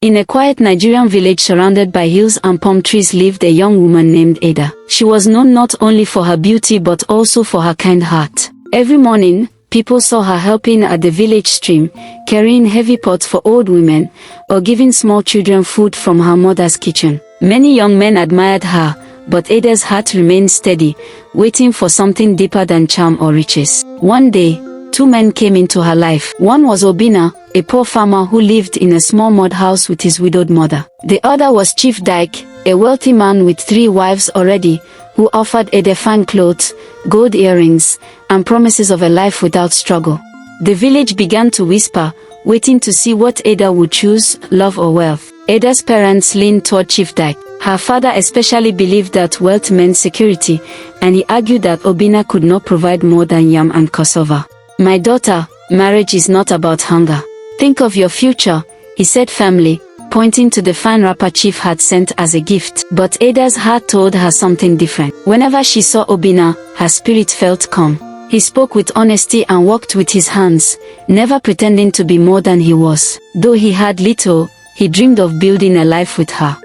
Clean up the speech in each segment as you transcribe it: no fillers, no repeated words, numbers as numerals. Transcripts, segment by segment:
In a quiet Nigerian village surrounded by hills and palm trees lived a young woman named Ada. She was known not only for her beauty but also for her kind heart. Every morning, people saw her helping at the village stream, carrying heavy pots for old women, or giving small children food from her mother's kitchen. Many young men admired her, but Ada's heart remained steady, waiting for something deeper than charm or riches. One day, two men came into her life. One was Obinna, a poor farmer who lived in a small mud house with his widowed mother. The other was Chief Dyke, a wealthy man with 3 wives already, who offered Ada fine clothes, gold earrings, and promises of a life without struggle. The village began to whisper, waiting to see what Ada would choose, love or wealth. Ada's parents leaned toward Chief Dyke. Her father especially believed that wealth meant security, and he argued that Obinna could not provide more than yam and cassava. "My daughter, marriage is not about hunger. Think of your future," he said firmly, pointing to the fine wrapper Chief had sent as a gift. But Ada's heart told her something different. Whenever she saw Obinna, her spirit felt calm. He spoke with honesty and walked with his hands, never pretending to be more than he was. Though he had little, he dreamed of building a life with her.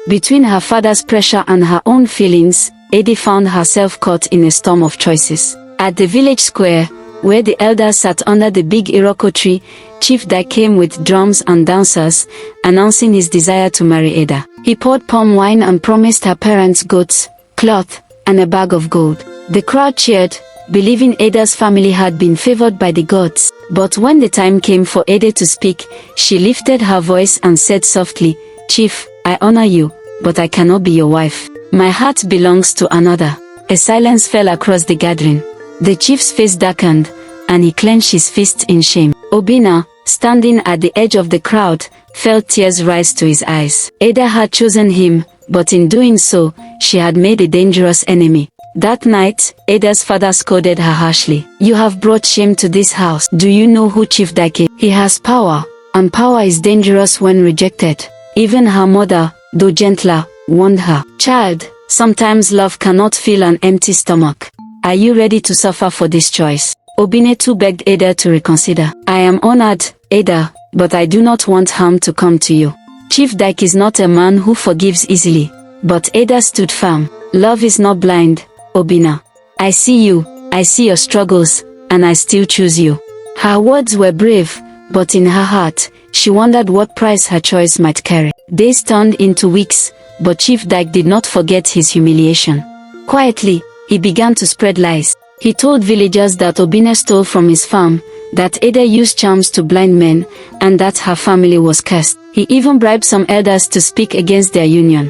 Between her father's pressure and her own feelings, Ada found herself caught in a storm of choices. At the village square, where the elders sat under the big Iroko tree, Chief Dyke came with drums and dancers, announcing his desire to marry Ada. He poured palm wine and promised her parents goats, cloth, and a bag of gold. The crowd cheered, believing Ada's family had been favored by the gods. But when the time came for Ada to speak, she lifted her voice and said softly, "Chief, I honor you, but I cannot be your wife. My heart belongs to another." A silence fell across the gathering. The chief's face darkened, and he clenched his fist in shame. Obinna, standing at the edge of the crowd, felt tears rise to his eyes. Ada had chosen him, but in doing so, she had made a dangerous enemy. That night, Ada's father scolded her harshly. "You have brought shame to this house. Do you know who Chief Dyke is? He has power, and power is dangerous when rejected." Even her mother, though gentler, warned her. "Child, sometimes love cannot fill an empty stomach. Are you ready to suffer for this choice?" Obinna too begged Ada to reconsider. "I am honored, Ada, but I do not want harm to come to you. Chief Dyke is not a man who forgives easily." But Ada stood firm. "Love is not blind, Obinna. I see you, I see your struggles, and I still choose you." Her words were brave, but in her heart, she wondered what price her choice might carry. Days turned into weeks, but Chief Dyke did not forget his humiliation. Quietly, he began to spread lies. He told villagers that Obinna stole from his farm, that Ada used charms to blind men, and that her family was cursed. He even bribed some elders to speak against their union.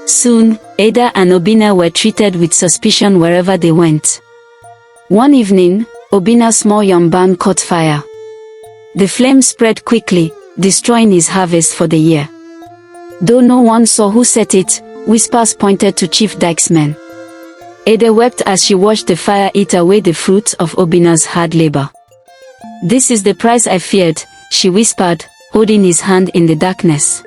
Soon, Ada and Obinna were treated with suspicion wherever they went. One evening, Obinna's small yam barn caught fire. The flames spread quickly, destroying his harvest for the year. Though no one saw who set it, whispers pointed to Chief Dyke's men. Ada wept as she watched the fire eat away the fruits of Obinna's hard labor. "This is the price I feared," she whispered, holding his hand in the darkness.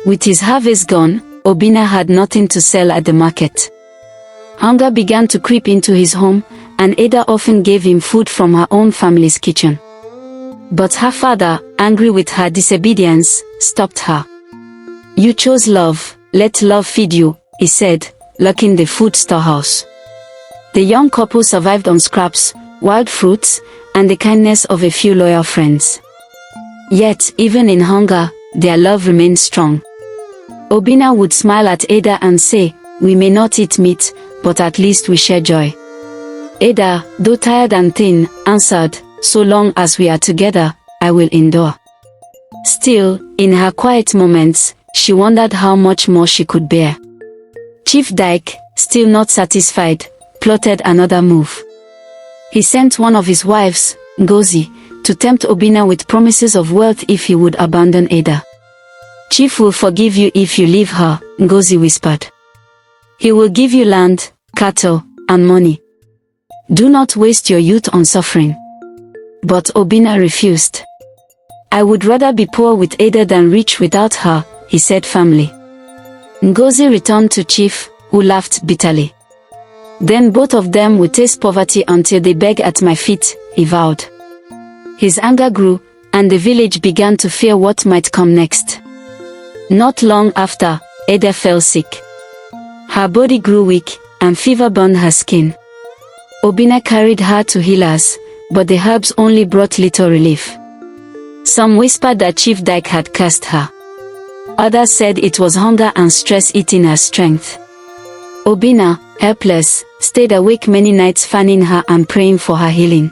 With his harvest gone, Obinna had nothing to sell at the market. Hunger began to creep into his home, and Ada often gave him food from her own family's kitchen. But her father, angry with her disobedience, stopped her. "You chose love, let love feed you," he said, locking the food storehouse. The young couple survived on scraps, wild fruits, and the kindness of a few loyal friends. Yet, even in hunger, their love remained strong. Obinna would smile at Ada and say, "We may not eat meat, but at least we share joy." Ada, though tired and thin, answered, "So long as we are together, I will endure." Still, in her quiet moments, she wondered how much more she could bear. Chief Dyke, still not satisfied, plotted another move. He sent one of his wives, Ngozi, to tempt Obinna with promises of wealth if he would abandon Ada. "Chief will forgive you if you leave her," Ngozi whispered. "He will give you land, cattle, and money. Do not waste your youth on suffering." But Obinna refused. "I would rather be poor with Ada than rich without her," he said firmly. Ngozi returned to Chief, who laughed bitterly. "Then both of them will taste poverty until they beg at my feet," he vowed. His anger grew, and the village began to fear what might come next. Not long after, Ada fell sick. Her body grew weak, and fever burned her skin. Obinna carried her to healers, but the herbs only brought little relief. Some whispered that Chief Dyke had cursed her. Others said it was hunger and stress eating her strength. Obinna, helpless, stayed awake many nights fanning her and praying for her healing.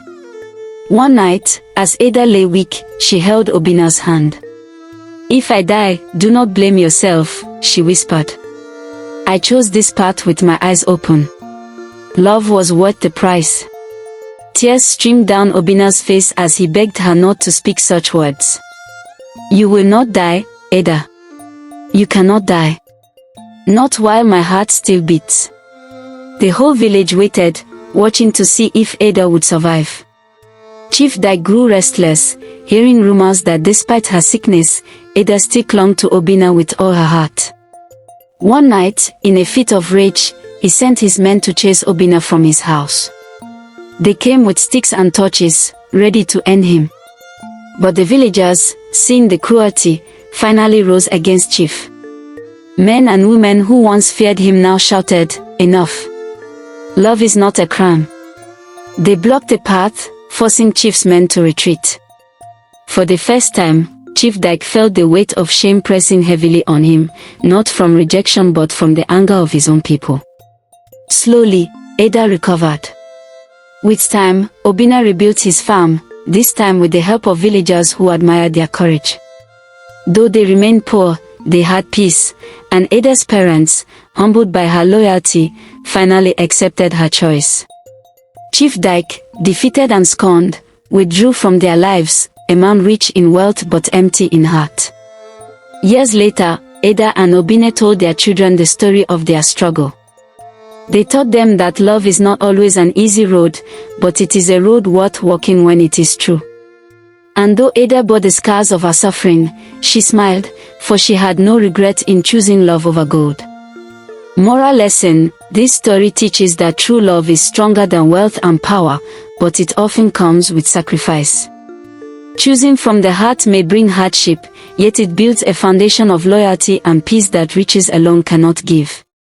One night, as Ada lay weak, she held Obinna's hand. "If I die, do not blame yourself," she whispered. "I chose this path with my eyes open. Love was worth the price." Tears streamed down Obinna's face as he begged her not to speak such words. "You will not die, Ada. You cannot die. Not while my heart still beats." The whole village waited, watching to see if Ada would survive. Chief Dyke grew restless, hearing rumors that despite her sickness, Ada still clung to Obinna with all her heart. One night, in a fit of rage, he sent his men to chase Obinna from his house. They came with sticks and torches, ready to end him. But the villagers, seeing the cruelty, finally rose against Chief. Men and women who once feared him now shouted, "Enough! Love is not a crime." They blocked the path, forcing Chief's men to retreat. For the first time, Chief Dyke felt the weight of shame pressing heavily on him, not from rejection but from the anger of his own people. Slowly, Ada recovered. With time, Obinna rebuilt his farm, this time with the help of villagers who admired their courage. Though they remained poor, they had peace, and Ada's parents, humbled by her loyalty, finally accepted her choice. Chief Dyke, defeated and scorned, withdrew from their lives, a man rich in wealth but empty in heart. Years later, Ada and Obinna told their children the story of their struggle. They taught them that love is not always an easy road, but it is a road worth walking when it is true. And though Ada bore the scars of her suffering, she smiled, for she had no regret in choosing love over gold. Moral lesson: this story teaches that true love is stronger than wealth and power, but it often comes with sacrifice. Choosing from the heart may bring hardship, yet it builds a foundation of loyalty and peace that riches alone cannot give.